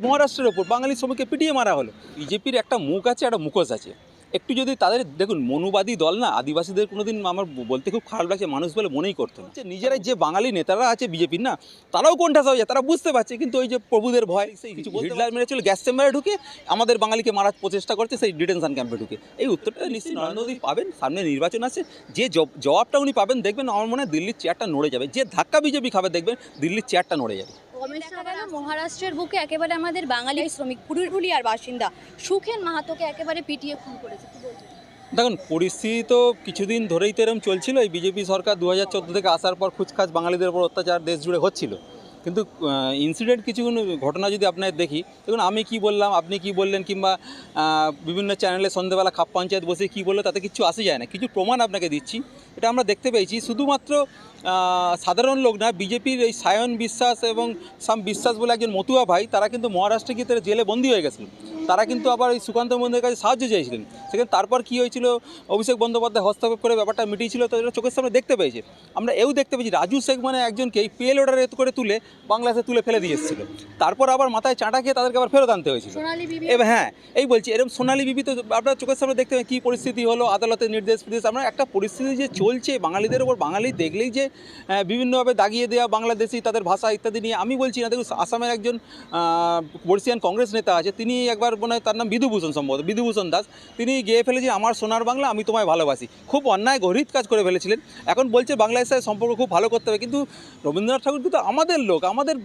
মহারাষ্ট্রের ওপর বাঙালি শ্রমিককে পিটিয়ে মারা হলো। বিজেপির একটা মুখ আছে, একটা মুখোশ আছে। একটু যদি তাদের দেখুন, মনুবাদী দল না, আদিবাসীদের কোনোদিন আমার বলতে খুব খারাপ লাগছে, মানুষ বলে মনেই করতো না। নিজেরাই যে বাঙালি নেতারা আছে বিজেপির না, তারাও কোণঠাসা হয়ে যায়, তারা বুঝতে পারছে, কিন্তু ওই যে প্রভুদের ভয়, সেই কিছু হিটলার মেরেছিল গ্যাস চেম্বারে ঢুকে, আমাদের বাঙালিকে মারার প্রচেষ্টা করছে সেই ডিটেনশন ক্যাম্পে ঢুকে। এই উত্তরটা নিশ্চয়ই নরেন্দ্র মোদী পাবেন, সামনে নির্বাচন আছে, যে জবাবটা উনি পাবেন দেখবেন, আমার মনে হয় দিল্লির চেয়ারটা নড়ে যাবে। যে ধাক্কা বিজেপি খাবে দেখবেন দিল্লির চেয়ারটা নড়ে যাবে। মহারাষ্ট্রের বুকে একেবারে আমাদের বাঙালি শ্রমিক পুরুলিয়ার বাসিন্দা সুখেন মাহাতোকে একেবারে পিটিয়ে খুন করেছে, কি বলছেন? দেখুন, পরিস্থিতি তো কিছুদিন ধরেই তো এরকম চলছিল। এই বিজেপি সরকার 2014 থেকে আসার পর খুচখাচ বাঙালিদের উপর অত্যাচার দেশ জুড়ে হচ্ছিল, কিন্তু ইনসিডেন্ট কিছু ঘটনা যদি আপনার দেখি, দেখুন আমি কি বললাম, আপনি কি বললেন, কিংবা বিভিন্ন চ্যানেলে সন্ধ্যেবেলা খাপ পঞ্চায়েত বসে কি বললো, তাতে কিছু আসে যায় না। কিছু প্রমাণ আপনাকে দিচ্ছি, এটা আমরা দেখতে পেয়েছি। শুধুমাত্র সাধারণ লোক না, বিজেপির এই সায়ন বিশ্বাস এবং সাম বিশ্বাস বলে একজন মতুয়া ভাই, তারা কিন্তু মহারাষ্ট্রে গিয়ে তারা জেলে বন্দী হয়ে গেছিলেন। তারা কিন্তু আবার এই সুকান্ত মজুমদারের কাছে সাহায্য চেয়েছিলেন। সেখানে তারপর কী হয়েছিল, অভিষেক বন্দ্যোপাধ্যায় হস্তক্ষেপ করে ব্যাপারটা মিটিয়েছিল, তো এটা চোখের সামনে দেখতে পেয়েছে। আমরা এও দেখতে পেয়েছি রাজু শেখ মানে একজনকে এই পেল অর্ডার করে তুলে বাংলাদেশে তুলে ফেলে দিয়ে এসেছিল, তারপর আবার মাথায় চাঁটা খেয়ে তাদেরকে আবার ফেরত আনতে হয়েছিল। এবার হ্যাঁ, এই বলছি এরকম সোনালী বিবি তো আপনার চোখের সামনে দেখতে কী পরিস্থিতি হলো, আদালতের নির্দেশ আমরা একটা পরিস্থিতি যে চলছে বাঙালিদের ওপর, বাঙালি দেখলেই যে বিভিন্নভাবে দাগিয়ে দেওয়া, বাংলাদেশি তাদের ভাষা ইত্যাদি নিয়ে। আমি বলছি না, দেখুন আসামের একজন বর্ষিয়ান কংগ্রেস নেতা আছে, তিনি একবার মনে হয় তার নাম বিধুভূষণ, সম্ভবত বিধুভূষণ দাস, তিনি গিয়ে ফেলেছেন আমার সোনার বাংলা আমি তোমায় ভালোবাসি। খুব অন্যায় গরিব কাজ করে ফেলেছিলেন। এখন বলছে বাংলাদেশের সাথে সম্পর্ক খুব ভালো করতে হবে, কিন্তু রবীন্দ্রনাথ ঠাকুর কিন্তু আমাদের লোক, আমাদের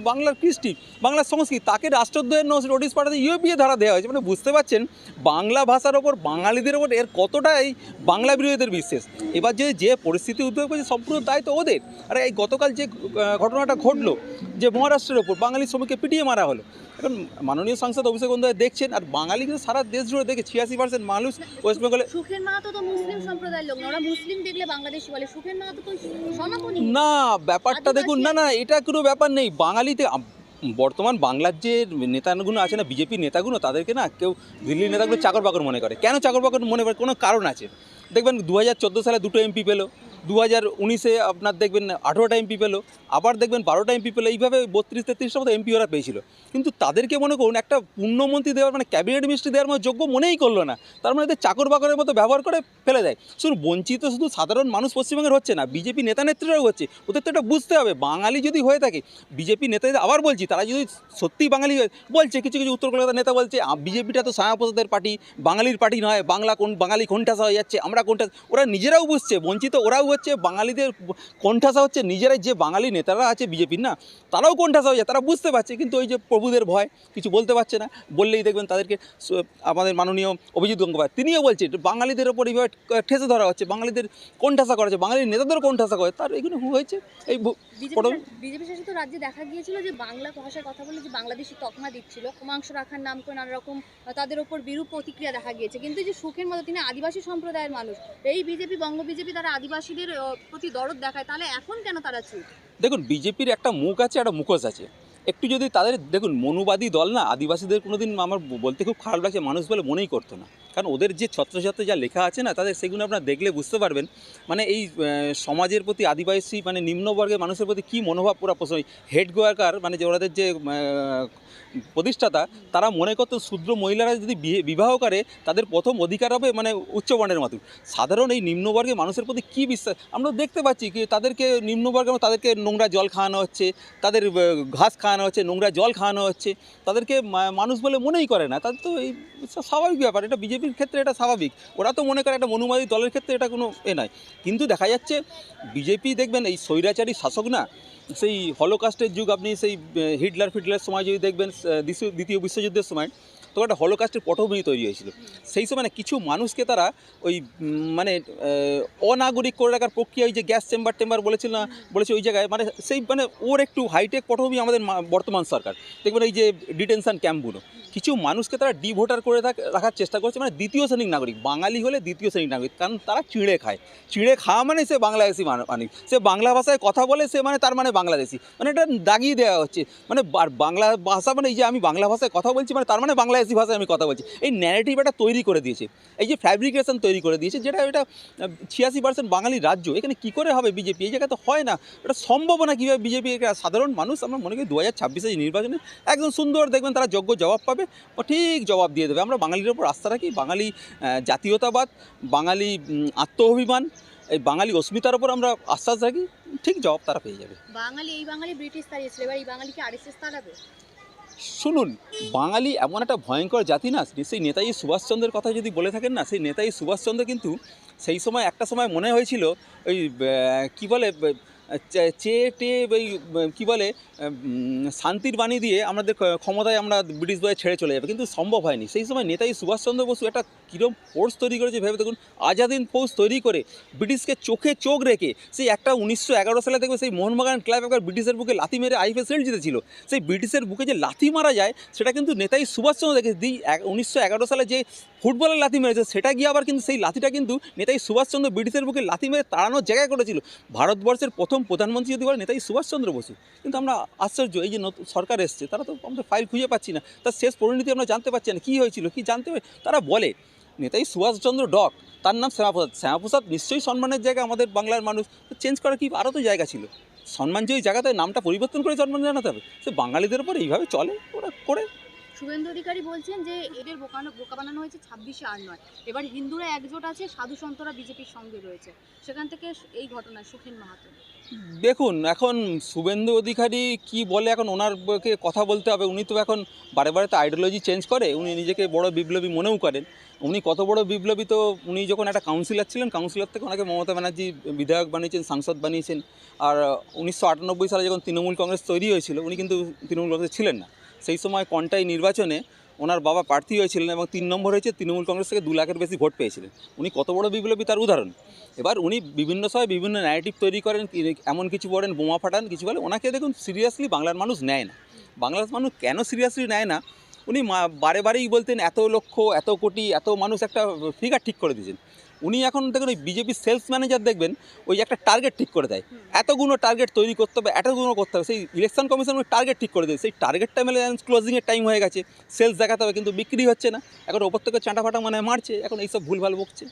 বাংলার কৃষ্টি, বাংলার সংস্কৃতি, তাকে রাষ্ট্রদ্রোহের নোটিশ পাঠাতে ইউপিএ ধারা দেওয়া হয়েছে। মানে বুঝতে পারছেন বাংলা ভাষার ওপর, বাঙালিদের ওপর এর কতটা এই বাংলা বিরোধীদের বিশ্বাস। এবার যে পরিস্থিতি উদ্ভব করেছে সম্পূর্ণ দায়িত্ব ওদের। আর এই গতকাল যে ঘটনাটা ঘটলো, যে মহারাষ্ট্রের ওপর বাঙালি শ্রমিককে পিটিয়ে মারা হলো, এখন মাননীয় সাংসদ অভিষেক বন্দ্যোপাধ্যায় দেখছেন, আর বাঙালি কিন্তু সারা দেশ জুড়ে দেখে 86% মানুষ ওয়েস্ট বেঙ্গলে। সুখেন মাহাতো তো মুসলিম সম্প্রদায়ের লোক না, ওরা মুসলিম দেখলে বাংলাদেশি বলে, সুখেন মাহাতো তো সনাতনী না, ব্যাপারটা দেখুন, না এটা কোনো ব্যাপার নেই। বাঙালিতে বর্তমান বাংলার যে নেতাগুলো আছে না, বিজেপির নেতাগুলো, তাদেরকে না কেউ দিল্লির নেতাগুলো চাকর বাকর মনে করে। কেন চাকর বাকর মনে করে? কোনো কারণ আছে। দেখবেন 2014 সালে 2টো এমপি পেলো, 2019-এ আপনার দেখবেন 18টা এমপি পেলো, আবার দেখবেন 12টা এমপি পেলো, এইভাবে 32-33টা মতো এমপি ওরা পেয়েছিল। কিন্তু তাদেরকে মনে করুন একটা পূর্ণমন্ত্রী দেওয়ার, মানে ক্যাবিনেট মিনিস্ট্রি দেওয়ার মতো যোগ্য মনেই করলো না। তার মানে এদের চাকর বাকরের মতো ব্যবহার করে ফেলে দেয়। শুধু বঞ্চিত শুধু সাধারণ মানুষ পশ্চিমবঙ্গের হচ্ছে না, বিজেপি নেতা নেত্রীরাও হচ্ছে। ওদের তো এটা বুঝতে হবে, বাঙালি যদি হয়ে থাকে, বিজেপি নেতাদের আবার বলছি, তারা যদি সত্যিই বাঙালি বলছে, কিছু কিছু উত্তর কলকাতার নেতা বলছে বিজেপিটা তো শ্যামাপ্রসাদের পার্টি, বাঙালির পার্টি নয়, বাঙালি কোণঠাসা হয়ে যাচ্ছে, আমরা কোণঠাসা। ওরা নিজেরাও বুঝছে, বঞ্চিত ওরাও হচ্ছে, বাঙালিদের কোণঠাসা হচ্ছে। নিজেরাই যে বাঙালি নেতারা আছে বিজেপির না, তারাও কোণঠাসা হয়ে যায়, তারা বুঝতে পারছে, কিন্তু ওই যে প্রভুদের ভয় কিছু বলতে পারছে না। বললেই দেখবেন তাদেরকে আমাদের মাননীয় অভিজিৎ গঙ্গোপাধ্যায় তিনিও বলছে বাঙালিদের ওপর এইভাবে ঠেসে ধরা হচ্ছে, বাঙালিদের কোণঠাসা করা হচ্ছে, বাঙালির নেতাদেরও কোণঠাসা করে, তার এগুলো হয়েছে। এই বিজেপি শাসিত রাজ্যে দেখা গিয়েছিল যে বাংলা ভাষায় কথা বলে যে বাংলাদেশি তকমা দিচ্ছিল, মাংস রাখার নাম করে নানা রকম তাদের ওপর বিরূপ প্রতিক্রিয়া দেখা গিয়েছে। কিন্তু যে সুখের মতো তিনি আদিবাসী সম্প্রদায়ের মানুষ, এই বিজেপি বঙ্গ বিজেপি তারা আদিবাসীদের প্রতি দরদ দেখায়, তাহলে এখন কেন তারা চুপ? দেখুন, বিজেপির একটা মুখ আছে, একটা মুখোশ আছে। একটু যদি তাদের দেখুন, মনুবাদী দল না, আদিবাসীদের কোনোদিন আমার বলতে খুব খারাপ লাগছে, মানুষ বলে মনেই করতো না। কারণ ওদের যে ছত্রছাত্রে যা লেখা আছে না, তাদের সেগুলো আপনারা দেখলে বুঝতে পারবেন। মানে এই সমাজের প্রতি আদিবাসী মানে নিম্নবর্গের মানুষের প্রতি কী মনোভাব পুরো প্রশ্ন। হেড গোয়ার্কার মানে যে ওদের যে প্রতিষ্ঠাতা, তারা মনে করতো শূদ্র মহিলারা যদি বিবাহ করে তাদের প্রথম অধিকার হবে মানে উচ্চবর্ণের মতো। সাধারণ এই নিম্নবর্গের মানুষের প্রতি কী বিশ্বাস আমরা দেখতে পাচ্ছি, কি তাদেরকে নিম্নবর্গের তাদেরকে নোংরা জল খাওয়ানো হচ্ছে, তাদের ঘাস খাওয়ানো হচ্ছে, নোংরা জল খাওয়ানো হচ্ছে, তাদেরকে মানুষ বলে মনেই করে না। তাদের তো এই স্বাভাবিক ব্যাপার, এটা বিজেপির ক্ষেত্রে এটা স্বাভাবিক। ওরা তো মনে করে একটা মনুবাদী দলের ক্ষেত্রে এটা কোনো নয়। কিন্তু দেখা যাচ্ছে বিজেপি দেখবেন এই স্বৈরাচারী শাসক না, সেই হলোকাস্টের যুগ, আপনি সেই হিটলার সময় যদি দেখবেন, দ্বিতীয় বিশ্বযুদ্ধের সময়, তো একটা হলোকাস্টের পটভূমি তৈরি হয়েছিল। সেই সময় না কিছু মানুষকে তারা ওই মানে অনাগরিক করে রাখার প্রক্রিয়া, ওই যে গ্যাস চেম্বার বলেছে ওই জায়গায়, মানে সেই মানে ওর একটু হাইটেক পটভূমি আমাদের বর্তমান সরকার। দেখবেন এই যে ডিটেনশন ক্যাম্পগুলো, কিছু মানুষকে তারা ডিভোটার করে রাখার চেষ্টা করছে, মানে দ্বিতীয় শ্রেণীর নাগরিক। বাঙালি হলে দ্বিতীয় শ্রেণীর নাগরিক, কারণ তারা চিঁড়ে খাওয়া মানে সে বাংলাদেশি মানে সে বাংলা ভাষায় কথা বলে, সে মানে তার মানে বাংলাদেশি, মানে এটা দাগিয়ে দেওয়া হচ্ছে। মানে বাংলা ভাষা মানে এই যে আমি বাংলা ভাষায় কথা বলছি মানে তার মানে বাংলাদেশি ছিয়াসি ভাষায় আমি কথা বলছি, এই ন্যারেটিভ এটা তৈরি করে দিয়েছে, এই যে ফ্যাব্রিকেশন তৈরি করে দিয়েছে, যেটা এটা 86% বাঙালি রাজ্য, এখানে কী করে হবে বিজেপি, এই জায়গায় তো হয় না, এটা সম্ভব না। কীভাবে বিজেপি, সাধারণ মানুষ আমরা মনে করি 2026 নির্বাচনে একদম সুন্দর দেখবেন তারা যোগ্য জবাব পাবে, ও ঠিক জবাব দিয়ে দেবে। আমরা বাঙালির ওপর আস্থা রাখি, বাঙালি জাতীয়তাবাদ, বাঙালি আত্ম অভিমান, এই বাঙালি অস্মিতার ওপর আমরা আশ্বাস রাখি, ঠিক জবাব তারা পেয়ে যাবে। এই বাঙালি ব্রিটিশ তাড়িয়েছিল, এবার এই বাঙালিকে আরএসএস তাড়াবে? শুনুন, বাঙালি এমন একটা ভয়ঙ্কর জাতি না, সেই নেতাজি সুভাষচন্দ্রের কথা যদি বলে থাকেন না, সেই নেতাজি সুভাষচন্দ্র কিন্তু সেই সময় একটা সময় মনে হয়েছিল ওই কী বলে ওই কী বলে শান্তির বাণী দিয়ে আমাদের ক্ষমতায় আমরা ব্রিটিশ বয়ে ছেড়ে চলে যাবে, কিন্তু সম্ভব হয়নি। সেই সময় নেতাজি সুভাষচন্দ্র বসু একটা কীরকম ফোর্স তৈরি করেছে ভেবে দেখুন, আজাদিন ফৌজ তৈরি করে ব্রিটিশকে চোখে চোখ রেখে, সেই একটা 1911 সালে দেখবে সেই মোহনবাগান ক্লাব একবার ব্রিটিশের বুকে লাথি মেরে আইপিএল জিতেছিল, সেই ব্রিটিশের বুকে যে লাথি মারা যায় সেটা কিন্তু নেতাজি সুভাষচন্দ্র দেখে 1911 সালে যে ফুটবলের লাথি মেরেছে, সেটা গিয়ে আবার কিন্তু সেই লাথিটা কিন্তু নেতাজি সুভাষচন্দ্র ব্রিটিশের বুকে লাথি মেরে তাড়ানোর জায়গায় করেছিল। ভারতবর্ষের প্রথম প্রধানমন্ত্রী যদি বলে নেতাজি সুভাষচন্দ্র বসু, কিন্তু আমরা আশ্চর্য, এই যে নতুন সরকার এসছে তারা তো আমাদের ফাইল খুঁজে পাচ্ছি না, তার শেষ পরিণতি আমরা জানতে পারছি না, কী হয়েছিল কী জানতে হবে। তারা বলে নেতাজি সুভাষচন্দ্র ডক, তার নাম শ্যামাপ্রসাদ, শ্যামাপ্রসাদ নিশ্চয়ই সম্মানের জায়গা, আমাদের বাংলার মানুষ চেঞ্জ করার কি আরও তো জায়গা ছিল, সম্মানজয়ী জায়গাতে নামটা পরিবর্তন করে সম্মান জানাতে হবে। সে বাঙালিদের উপর এইভাবে চলে, ওরা করে। শুভেন্দু অধিকারী বলছেন যে এদের বোকা বানানো হয়েছে 26 আর নয়, এবার হিন্দুরা একজোট আছে, সাধু সন্তরা বিজেপির সঙ্গে রয়েছে, সেখান থেকে এই ঘটনা সুখেন মাহাতো। দেখুন, এখন শুভেন্দু অধিকারী কি বলে, এখন ওনারকে কথা বলতে হবে। উনি তো এখন বারে বারে তো আইডিওলজি চেঞ্জ করে, উনি নিজেকে বড় বিপ্লবী মনেও করেন। উনি কত বড় বিপ্লবী, তো উনি যখন একটা কাউন্সিলর ছিলেন, কাউন্সিলর থেকে ওনাকে মমতা ব্যানার্জি বিধায়ক বানিয়েছেন, সাংসদ বানিয়েছেন। আর 1998 সালে যখন তৃণমূল কংগ্রেস তৈরি হয়েছিল, উনি কিন্তু তৃণমূল কংগ্রেস ছিলেন না। সেই সময় কন্টাই নির্বাচনে ওনার বাবা প্রার্থী হয়েছিলেন এবং 3 নম্বর হয়েছে, তৃণমূল কংগ্রেস থেকে 2 লাখের বেশি ভোট পেয়েছিলেন। উনি কত বড় বিপ্লবী তার উদাহরণ। এবার উনি বিভিন্ন সময় বিভিন্ন ন্যারেটিভ তৈরি করেন, এমন কিছু বলেন, বোমা ফাটান, কিছু বলে। ওনাকে দেখুন সিরিয়াসলি বাংলার মানুষ নেয় না। বাংলার মানুষ কেন সিরিয়াসলি নেয় না, উনি বারে বারেই বলতেন এত লক্ষ, এত কোটি, এত মানুষ, একটা ফিগার ঠিক করে দিয়েছেন। উনি এখন দেখুন ওই বিজেপি সেলস ম্যানেজার দেখবেন, ওই একটা টার্গেট ঠিক করে দেয়, এতগুলো টার্গেট তৈরি করতে হবে, এতগুলো করতে হবে। সেই ইলেকশন কমিশন ওই টার্গেট ঠিক করে দেয়, সেই টার্গেটটা মেলে ক্লোজিংয়ের টাইম হয়ে গেছে, সেলস দেখাতে হবে, কিন্তু বিক্রি হচ্ছে না। এখন ওপর থেকে চাঁটা ফাটা মানে মারছে, এখন এইসব ভুলভাল বকছে।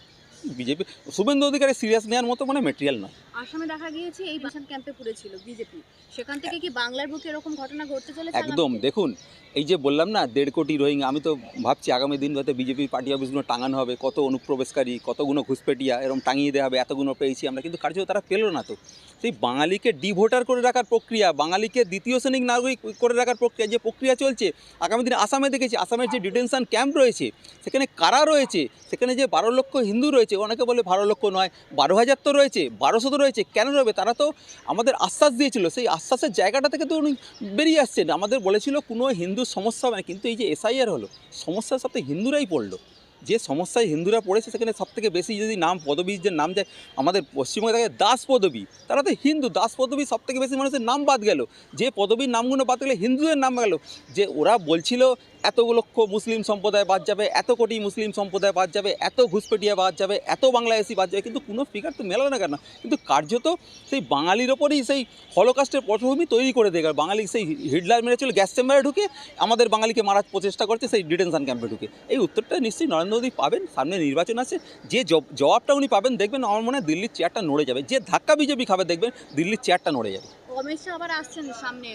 বিজেপি শুভেন্দু অধিকারী সিরিয়াস নেওয়ার মতো মানে মেটেরিয়াল নয়। আসামে দেখা গিয়েছে এই বাসন ক্যাম্পে পড়েছিল বিজেপি, সেখান থেকে কি বাংলার বুকে এরকম ঘটনা ঘটতে চলেছে? একদম। দেখুন, এই যে বললাম না 1.5 কোটি রোহিঙ্গা, আমি তো ভাবছি আগামী দিন হয়তো বিজেপির পার্টি অফিসগুলো টাঙানো হবে, কত অনুপ্রবেশকারী, কতগুলো ঘুষপেটিয়া এরকম টাঙিয়ে দেওয়া হবে, এতগুলো পেয়েছি আমরা, কিন্তু কার্যত তারা পেল না। তো সেই বাঙালিকে ডিভোটার করে রাখার প্রক্রিয়া, বাঙালিকে দ্বিতীয় শ্রেণীর নাগরিক করে রাখার প্রক্রিয়া, যে প্রক্রিয়া চলছে আগামী দিনে আসামে দেখেছি, আসামের যে ডিটেনশন ক্যাম্প রয়েছে, সেখানে কারা রয়েছে, সেখানে যে 12 লক্ষ হিন্দু রয়েছে, অনেকে বলে 12 লক্ষ নয়, 12,000 তো রয়েছে, 1200 তো রয়েছে, কেন রয়েছে? তারা তো আমাদের আশ্বাস দিয়েছিল, সেই আশ্বাসের জায়গাটা থেকে তো উনি বেরিয়ে আসছেন। আমাদের বলেছিল কোনো হিন্দু সমস্যা হবে না, কিন্তু এই যে এসআইআর হলো, সমস্যার সাথে হিন্দুরাই পড়লো। যে সমস্যায় হিন্দুরা পড়েছে, সেখানে সবথেকে বেশি যদি নাম পদবীর যে নাম যায়, আমাদের পশ্চিমবঙ্গে থাকে দাস পদবী, তারা তো হিন্দু, দাস পদবী সবথেকে বেশি মানুষের নাম বাদ গেল, যে পদবীর নামগুলো বাদ গেলে হিন্দুদের নাম গেল। যে ওরা বলছিল এত লক্ষ মুসলিম সম্প্রদায় বাদ যাবে, এত কোটি মুসলিম সম্প্রদায় বাদ যাবে, এত ঘুষপেটিয়া বাদ যাবে, এত বাংলাদেশি বাদ যাবে, কিন্তু কোনো ফিগার তো মেলাবে না কেন? কিন্তু কার্যত সেই বাঙালির ওপরই সেই হলোকাস্টের পটভূমি তৈরি করে দেয়। বাঙালি সেই হিটলার মেরেছিল গ্যাস চেম্বারে ঢুকে, আমাদের বাঙালিকে মারার প্রচেষ্টা করছে সেই ডিটেনশন ক্যাম্পে ঢুকে। এই উত্তরটা নিশ্চয়ই নরেন্দ্র মোদী পাবেন, সামনে নির্বাচন আছে, যে জবাবটা উনি পাবেন, দেখবেন আমার মনে হয় দিল্লির চেয়ারটা নড়ে যাবে। যে ধাক্কা বিজেপি খাবে, দেখবেন দিল্লির চেয়ারটা নড়ে যাবে। অমিত শাহ আবার আসছেন সামনে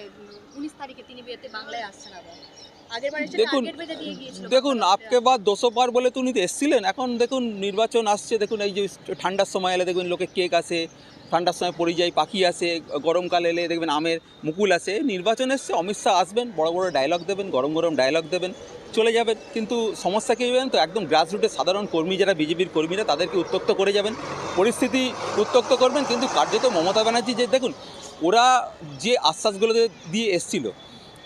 19 তারিখে, তিনি বিয়েতে বাংলায় আসছেন আবার। দেখুন আপকে বাদ 200 বার বলে তো উনি তো এসেছিলেন। এখন দেখুন নির্বাচন আসছে, দেখুন এই যে ঠান্ডার সময় এলে দেখবেন লোকে কেক আসে, ঠান্ডার সময় পরিযায়ী পাখি আসে, গরমকাল এলে দেখবেন আমের মুকুল আসে। নির্বাচন এসছে, অমিত শাহ আসবেন, বড় বড় ডায়লগ দেবেন, গরম গরম ডায়লগ দেবেন, চলে যাবেন। কিন্তু সমস্যা কী হবেন, তো একদম গ্রাসরুটের সাধারণ কর্মী যারা বিজেপির কর্মীরা, তাদেরকে উত্তক্ত করে যাবেন, পরিস্থিতি উত্তক্ত করবেন। কিন্তু কার্যত মমতা ব্যানার্জি যে দেখুন, ওরা যে আশ্বাসগুলো দিয়ে এসছিল,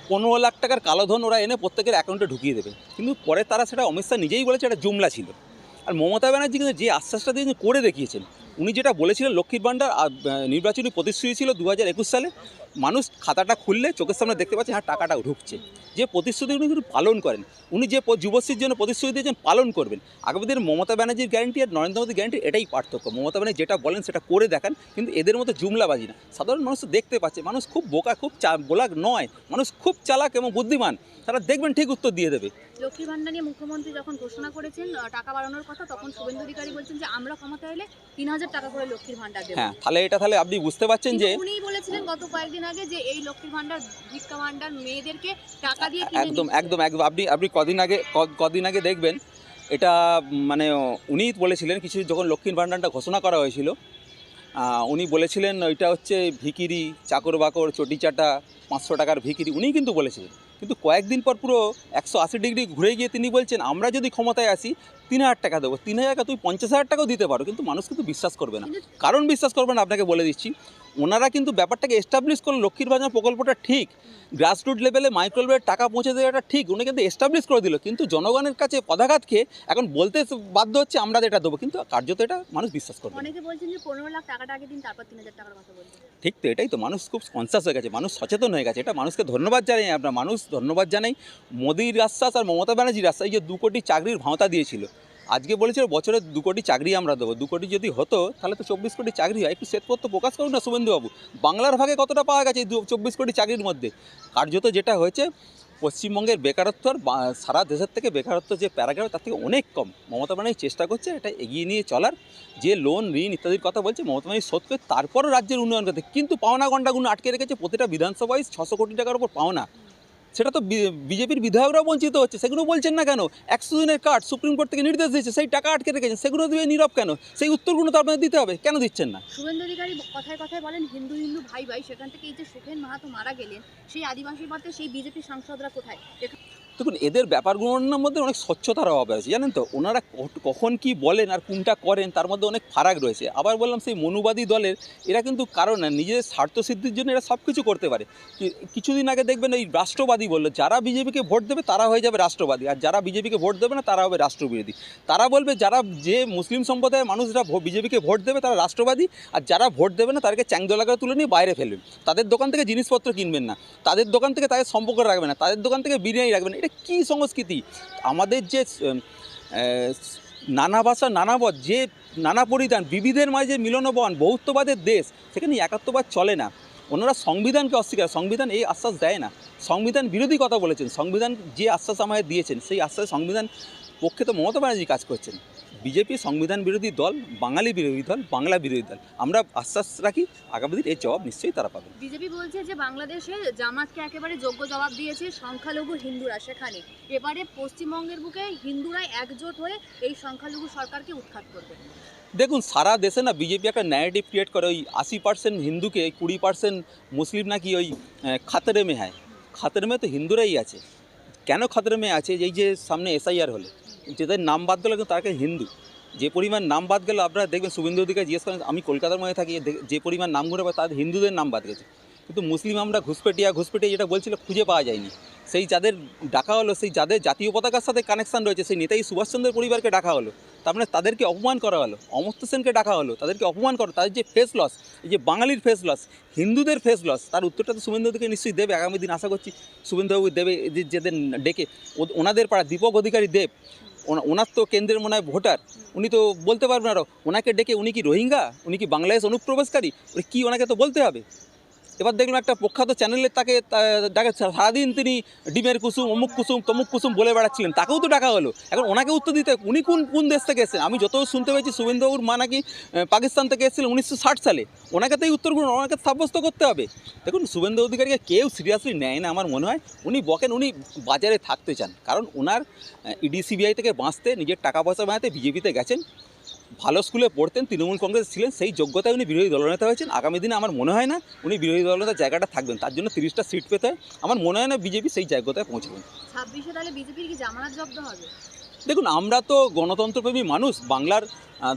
15 লাখ টাকার কালোধন ওরা এনে প্রত্যেকের অ্যাকাউন্টে ঢুকিয়ে দেবে, কিন্তু পরে তারা সেটা অমিত শাহ নিজেই বলেছে এটা জুমলা ছিল। আর মমতা ব্যানার্জি কিন্তু যে আশ্বাসটা দিয়ে করে দেখিয়েছেন, উনি যেটা বলেছিলেন লক্ষ্মীর ভাণ্ডার নির্বাচনী প্রতিশ্রুতি ছিল 2021 সালে, মানুষ খাতাটা খুললে চোখের সামনে দেখতে পাচ্ছে হ্যাঁ টাকাটা ঢুকছে। যে প্রতিশ্রুতি উনি কিন্তু পালন করেন, উনি যে যুবশ্রীর জন্য প্রতিশ্রুতি দিয়েছেন পালন করবেন। আগামী দিনে মমতা ব্যানার্জির গ্যারান্টি আর নরেন্দ্র মোদীর গ্যারান্টি এটাই পার্থক্য। মমতা ব্যানার্জি যেটা বলেন সেটা করে দেখান, কিন্তু এদের মতো জুমলাবাজি না। সাধারণ মানুষ তো দেখতে পাচ্ছে, মানুষ খুব বোকা, খুব বোলাক নয়, মানুষ খুব চালাক এবং বুদ্ধিমান, তারা দেখবেন ঠিক উত্তর দিয়ে দেবে। লক্ষ্মীর ভান্ডার নিয়ে মুখ্যমন্ত্রী যখন ঘোষণা করেছেন টাকা বাড়ানোর কথা, তখন শুভেন্দু অধিকারী বলছেন যে আমরা ক্ষমতা এলে 3000 টাকা করে লক্ষ্মীর ভান্ডার দেব। হ্যাঁ, তাহলে আপনি বুঝতে পারছেন যে উনি বলেছিলেন গত কয়েকদিন আগে যে এই লক্ষ্মীর ভান্ডার, ভিক্ষা ভান্ডার মেয়েদেরকে টাকা দিয়ে কিনে একদম নিচ্ছে। একদম একদম আপনি কদিন আগে দেখবেন এটা, মানে উনিই বলেছিলেন কিছু, যখন লক্ষ্মীর ভাণ্ডারটা ঘোষণা করা হয়েছিল উনি বলেছিলেন ওইটা হচ্ছে ভিখিরি, চাকর বাকর, চটিচাটা, 500 টাকার ভিখিরি, উনিই কিন্তু বলেছিলেন। কিন্তু কয়েকদিন পর পুরো 180 ডিগ্রি ঘুরে গিয়ে তিনি বলছেন আমরা যদি ক্ষমতায় আসি 3000 টাকা দেবো। 3000 টাকা তুমি 50,000 টাকাও দিতে পারো, কিন্তু মানুষ কিন্তু বিশ্বাস করবে না। কারণ বিশ্বাস করবে না আপনাকে বলে দিচ্ছি, ওনারা কিন্তু ব্যাপারটাকে এস্টাবলিশ করলো। লক্ষ্মীর ভাণ্ডার প্রকল্পটা ঠিক, গ্রাসরুট লেভেলে মাইক্রো লেভেলে টাকা পৌঁছে দেওয়াটা ঠিক, উনি কিন্তু এস্টাবলিশ করে দিল। কিন্তু জনগণের কাছে পদাঘাত খেয়ে এখন বলতে বাধ্য হচ্ছে আমরা এটা দেবো, কিন্তু কার্যত এটা মানুষ বিশ্বাস করবে না। অনেকে বলছেন যে 15 লাখ টাকাটা আগে দিন, তারপর 3000 টাকার কথা বলছেন। ঠিক তো, এটাই তো, মানুষ খুব কনসাস হয়ে গেছে, মানুষ সচেতন হয়ে গেছে। এটা মানুষকে ধন্যবাদ জানাই আমরা, মানুষ ধন্যবাদ জানাই মোদির আশ্বাস আর মমতা ব্যানার্জির আশ্বাস। এই যে 2 কোটি চাকরির ভাঁওতা দিয়েছিল, আজকে বলেছিল বছরে 2 কোটি চাকরি আমরা দেবো। 2 কোটি যদি হতো তাহলে তো 24 কোটি চাকরি হয়। একটু শ্বেতপত্র প্রকাশ করুন না শুভেন্দুবাবু, বাংলার ভাগে কতটা পাওয়া গেছে এই 24 কোটি চাকরির মধ্যে। কার্যত যেটা হয়েছে, পশ্চিমবঙ্গের বেকারত্ব আর সারা দেশের থেকে বেকারত্ব যে প্যারাগ্রাফ তার থেকে অনেক কম। মমতা ব্যানার্জি চেষ্টা করছে এটা এগিয়ে নিয়ে চলার, যে লোন ঋণ ইত্যাদির কথা বলছে মমতা ব্যানার্জি শোধ করে তারপরও রাজ্যের উন্নয়ন করতে, কিন্তু পাওনা গন্ডাগুলো আটকে রেখেছে প্রতিটা বিধানসভায় 600 কোটি টাকার উপর পাওনা। সেটা তো বিজেপির বিধায়করাও বঞ্চিত হচ্ছে, সেগুলো বলছেন না কেন? 100 দিনের কার্ড সুপ্রিম কোর্ট থেকে নির্দেশ দিয়েছে, সেই টাকা আটকে রেখেছেন, সেগুলো দিয়ে নীরব কেন? সেই উত্তরগুলো তো আপনাদের দিতে হবে, কেন দিচ্ছেন না? শুভেন্দু অধিকারী কথায় কথায় বলেন হিন্দু হিন্দু ভাই ভাই, সেখান থেকে এই যে সুখেন মাহাতো মারা গেলেন, সেই আদিবাসী পথে সেই বিজেপি সাংসদরা কোথায়? দেখুন, এদের ব্যাপারগুলোর মধ্যে অনেক স্বচ্ছতার অভাব আছে, জানেন তো। ওনারা কখন কি বলেন আর কোনটা করেন তার মধ্যে অনেক ফারাক রয়েছে। আবার বললাম, সেই মনুবাদী দলের এরা কিন্তু কারণ না, নিজেদের স্বার্থসিদ্ধির জন্য এরা সব কিছু করতে পারে। কিছুদিন আগে দেখবেন ওই রাষ্ট্রবাদী বললো, যারা বিজেপিকে ভোট দেবে তারা হয়ে যাবে রাষ্ট্রবাদী, আর যারা বিজেপিকে ভোট দেবে না তারা হবে রাষ্ট্রবিরোধী। তারা বলবে যে মুসলিম সম্প্রদায়ের মানুষরা বিজেপিকে ভোট দেবে তারা রাষ্ট্রবাদী, আর যারা ভোট দেবে না তাদেরকে চ্যাংদোলা করে তুলে নিয়ে বাইরে ফেলবেন। তাদের দোকান থেকে জিনিসপত্র কিনবেন না, তাদের দোকান থেকে তাদের সম্পর্ক রাখবেন না, তাদের দোকান থেকে বিরিয়ানি রাখবেন। এটা কী সংস্কৃতি? আমাদের যে নানা ভাষা নানা মত, যে নানা পরিধান, বিবিধের মাঝে মিলনবন, বহুত্ববাদের দেশ, সেখানে একাত্মবাদ চলে না। ওনারা সংবিধানকে অস্বীকার, সংবিধান এই আশ্বাস দেয় না, সংবিধান বিরোধী কথা বলেছেন। সংবিধান যে আশ্বাস আমাদের দিয়েছেন সেই আশ্বাস সংবিধান পক্ষে তো মমতা ব্যানার্জি কাজ করছেন। বিজেপি সংবিধান বিরোধী দল, বাঙালি বিরোধী দল, বাংলা বিরোধী দল। আমরা আশ্বাস রাখি আগামী দিন এর জবাব নিশ্চয়ই তারা পাবেন। বিজেপি বলছে যে বাংলাদেশে জামাতকে একেবারে যোগ্য জবাব দিয়েছে সংখ্যালঘু হিন্দুরা, সেখানে এবারে পশ্চিমবঙ্গের বুকে হিন্দুরা একজোট হয়ে এই সংখ্যালঘু সরকারকে উৎখাত করবে। দেখুন, সারা দেশে না বিজেপি একটা ন্যারেটিভ ক্রিয়েট করে, ওই 80% হিন্দুকে 20% মুসলিম নাকি ওই খাতরে মে হয়। খাতরে মে তো হিন্দুরাই আছে। কেন খাতরে মে আছে? এই যে সামনে SIR হলে যাদের নাম বাদ গেল কিন্তু তাকে হিন্দু, যে পরিমাণ নাম বাদ গেল আপনারা দেখবেন, শুভেন্দু অধিকারী জিজ্ঞেস করেন, আমি কলকাতার মধ্যে থাকি, যে পরিমাণ নাম ঘুরে পায় তাদের হিন্দুদের নাম বাদ গেছে, কিন্তু মুসলিম আমরা ঘুষপেটিয়া যেটা বলছিল খুঁজে পাওয়া যায়নি। সেই যাদের ডাকা হলো, সেই যাদের জাতীয় পতাকার সাথে কানেকশান রয়েছে, সেই নেতাজি সুভাষচন্দ্রের পরিবারকে ডাকা হলো, তার মানে তাদেরকে অপমান করা হলো। অমর্ত্য সেনকে ডাকা হলো, তাদেরকে অপমান করা, তাদের যে ফেস লস, এই যে বাঙালির ফেস লস, হিন্দুদের ফেস লস, তার উত্তরটা তো শুভেন্দু অধিকারী নিশ্চয়ই দেবে। আগামী দিন আশা করছি শুভেন্দুবাবু দেবে, যেদের ডেকে ওনাদের পাড়া দীপক অধিকারী দেব, ওনার তো কেন্দ্রের মনে হয় ভোটার, উনি তো বলতে পারবেন আরও। ওনাকে ডেকে উনি কি রোহিঙ্গা, উনি কি বাংলাদেশ অনুপ্রবেশকারী, উনি কী, ওনাকে তো বলতে হবে। এবার দেখলাম একটা প্রখ্যাত চ্যানেলে তাকে ডাকা, সারাদিন তিনি ডিমের কুসুম, অমুক কুসুম, তমুক কুসুম বলে বেড়াচ্ছিলেন, তাকেও তো ডাকা হলো। এখন ওনাকে উত্তর দিতে, উনি কোন দেশ থেকে এসেছেন? আমি যত শুনতে পেয়েছি শুভেন্দুবাবুর মা নাকি পাকিস্তান থেকে এসেছিলেন 1960 সালে। ওনাকে তো এই উত্তরগুলো ওনাকে সাব্যস্ত করতে হবে। দেখুন, শুভেন্দু অধিকারীকে কেউ সিরিয়াসলি নেয় না আমার মনে হয়। উনি বকেন, উনি বাজারে থাকতে চান, কারণ ওনার ED CBI থেকে বাঁচতে, নিজের টাকা পয়সা বাঁচাতে বিজেপিতে গেছেন, ভালো স্কুলে পড়তেন, তৃণমূল কংগ্রেস ছিলেন, সেই যোগ্যতায় উনি বিরোধী দলনেতা হয়েছেন। আগামী দিনে আমার মনে হয় না উনি বিরোধী দলনেতার জায়গাটা থাকবেন, তার জন্য 30টা সিট পেতে হয়। আমার মনে হয় না বিজেপি সেই জায়গাটায় পৌঁছবেন। 26-এ তাহলে বিজেপির কি জামানত জব্দ হবে? দেখুন, আমরা তো গণতন্ত্রপ্রেমী মানুষ, বাংলার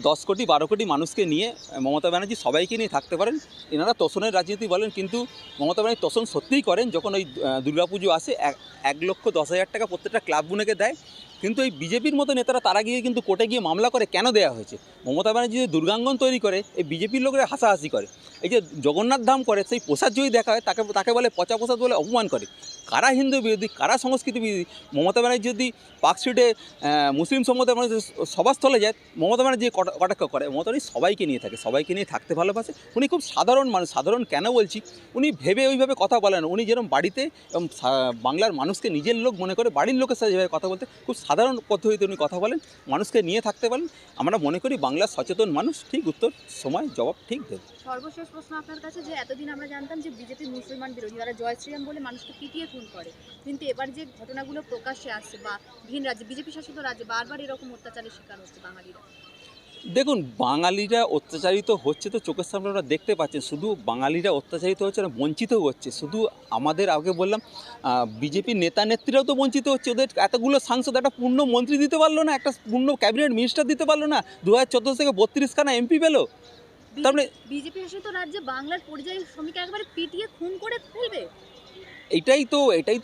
10 কোটি 12 কোটি মানুষকে নিয়ে মমতা ব্যানার্জি সবাইকে নিয়ে থাকতে পারেন। এনারা তোষণের রাজনীতি বলেন, কিন্তু মমতা ব্যানার্জি তোষণ সত্যিই করেন। যখন ওই দুর্গাপুজো আসে 1,10,000 টাকা প্রত্যেকটা ক্লাব বুনেকে দেয়, কিন্তু এই বিজেপির মতো নেতারা তারা গিয়ে কিন্তু কোর্টে গিয়ে মামলা করে কেন দেওয়া হয়েছে? মমতা ব্যানার্জি যে দুর্গাঙ্গন তৈরি করে এই বিজেপির লোকেরা হাসাহাসি করে। এই যে জগন্নাথ ধাম করে সেই প্রসাদ যদি দেখা হয় তাকে বলে পচা প্রসাদ বলে অপমান করে। কারা হিন্দু বিরোধী, কারা সংস্কৃতি বিরোধী? মমতা ব্যানার্জি যদি পার্ক স্ট্রিটে মুসলিম সম্প্রদায়ের মানুষ সভাস্থলে যায়, মমতা ব্যানার্জি কটাক্ষ করে। মমতা ব্যানার্জি সবাইকে নিয়ে থাকে, সবাইকে নিয়ে থাকতে ভালোবাসে। উনি খুব সাধারণ মানুষ। সাধারণ কেন বলছি, উনি ভেবে ওইভাবে কথা বলেন। উনি যেরকম বাড়িতে এবং বাংলার মানুষকে নিজের লোক মনে করে বাড়ির লোকের সাথে যেভাবে কথা বলতে খুব সাধারণ পদ্ধতিতে উনি কথা বলেন, মানুষকে নিয়ে থাকতে পারেন। আমরা মনে করি বাংলার সচেতন মানুষ ঠিক উত্তর সময় জবাব ঠিক দেবে। সর্বশেষ প্রশ্ন আপনার কাছে, যে এতদিন আমরা জানতাম যে বিজেপি মুসলমান বিরোধী, তারা জয় শ্রীরাম বলে মানুষকে পিটিয়ে খুন করে, কিন্তু এবার যে ঘটনাগুলো প্রকাশ্যে আসছে বা ভিন রাজ্যে বিজেপি শাসিত রাজ্যে বারবার এরকম অত্যাচারের শিকার হচ্ছে বাঙালিরা। দেখুন, বাঙালিরা অত্যাচারিত হচ্ছে তো চোখের সামনে আমরা দেখতে পাচ্ছেন। শুধু বাঙালিরা অত্যাচারিত হচ্ছে না, বঞ্চিত হচ্ছে। শুধু আমাদের আগে বললাম বিজেপির নেতা নেত্রীরাও তো বঞ্চিত হচ্ছে। ওদের এতগুলো সাংসদ একটা পূর্ণ মন্ত্রী দিতে পারলো না, একটা পূর্ণ ক্যাবিনেট মিনিস্টার দিতে পারলো না, 2014 থেকে 32খানা এমপি পেলো। তার মানে বিজেপি শাসিত রাজ্যে বাংলার পরিযায়ী শ্রমিক একবারে পিটিয়ে খুন করে ফেলবে। এটাই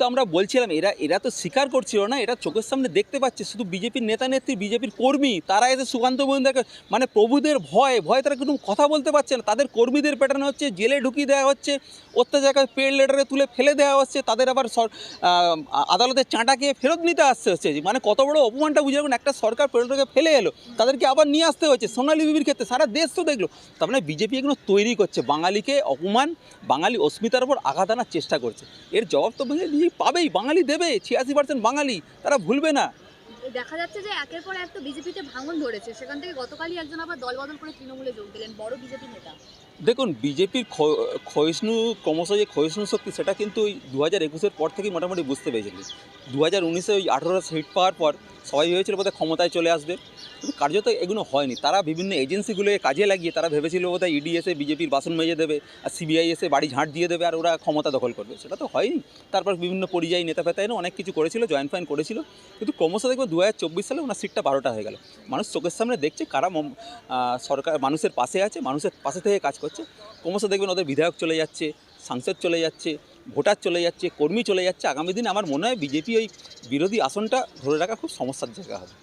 তো আমরা বলছিলাম। এরা তো স্বীকার করছিল না, এটা চোখের সামনে দেখতে পাচ্ছে। শুধু বিজেপির নেতা নেত্রী, বিজেপির কর্মী, তারা এসে সুকান্ত মজুমদারকে মানে প্রভুদের ভয়ে তারা কিন্তু কথা বলতে পারছে না। তাদের কর্মীদের পেটানো হচ্ছে, জেলে ঢুকিয়ে দেওয়া হচ্ছে, অত্যাচার পেড লেটারে তুলে ফেলে দেওয়া হচ্ছে, তাদের আবার আদালতের চাঁটাকে ফেরত নিতে হচ্ছে। মানে কত বড় অপমানটা বুঝে রাখুন। একটা সরকার পেট্রোলকে ফেলে এলো, তাদেরকে আবার নিয়ে আসতে হচ্ছে। সোনালী বিবির ক্ষেত্রে সারা দেশ তো দেখলো। তার মানে বিজেপি এগুলো তৈরি করছে, বাঙালিকে অপমান, বাঙালি অস্মিতার উপর আঘাত আনার চেষ্টা করছে। এর জবাব তো বিজেপি পাবেই, বাঙালি দেবে। 86% বাঙালি, তারা ভুলবে না। দেখা যাচ্ছে যে একের পর এক তো বিজেপিতে ভাঙন ধরেছে, সেখান থেকে গতকালই একজন আবার দল বদল করে তৃণমূলে যোগ দিলেন, বড় বিজেপি নেতা। দেখুন, বিজেপির ক্রমশ যে ক্ষয়িষ্ণু শক্তি, সেটা কিন্তু ওই 2021-এর পর থেকেই মোটামুটি বুঝতে পেরেছিলেন। 2019-এ ওই 18 সিট পাওয়ার পর সবাই ভেবেছিল বোধহয় ক্ষমতায় চলে আসবে, কিন্তু কার্যত এগুলো হয়নি। তারা বিভিন্ন এজেন্সিগুলোকে কাজে লাগিয়ে তারা ভেবেছিল বোধহয় ইডি এসে বিজেপির বাসন মেজে দেবে, আর সিবিআই এসে বাড়ি ঝাঁট দিয়ে দেবে, আর ওরা ক্ষমতা দখল করবে। সেটা তো হয়নি। তারপর বিভিন্ন পরিযায়ী নেতা ফেতা এনে অনেক কিছু করেছিল, জয়েন ফাইন করেছিল, কিন্তু ক্রমশ দেখবে 2024 সালে ওনার সিটটা 12টা হয়ে গেল। মানুষ চোখের সামনে দেখছে কারা সরকার মানুষের পাশে আছে, মানুষের পাশে থেকে কাজ করছে। ক্রমশ দেখবেন ওদের বিধায়ক চলে যাচ্ছে, সাংসদ চলে যাচ্ছে, ভোটার চলে যাচ্ছে, কর্মী চলে যাচ্ছে। আগামী দিনে আমার মনে হয় বিজেপি ওই বিরোধী আসনটা ধরে রাখা খুব সমস্যার জায়গা হবে।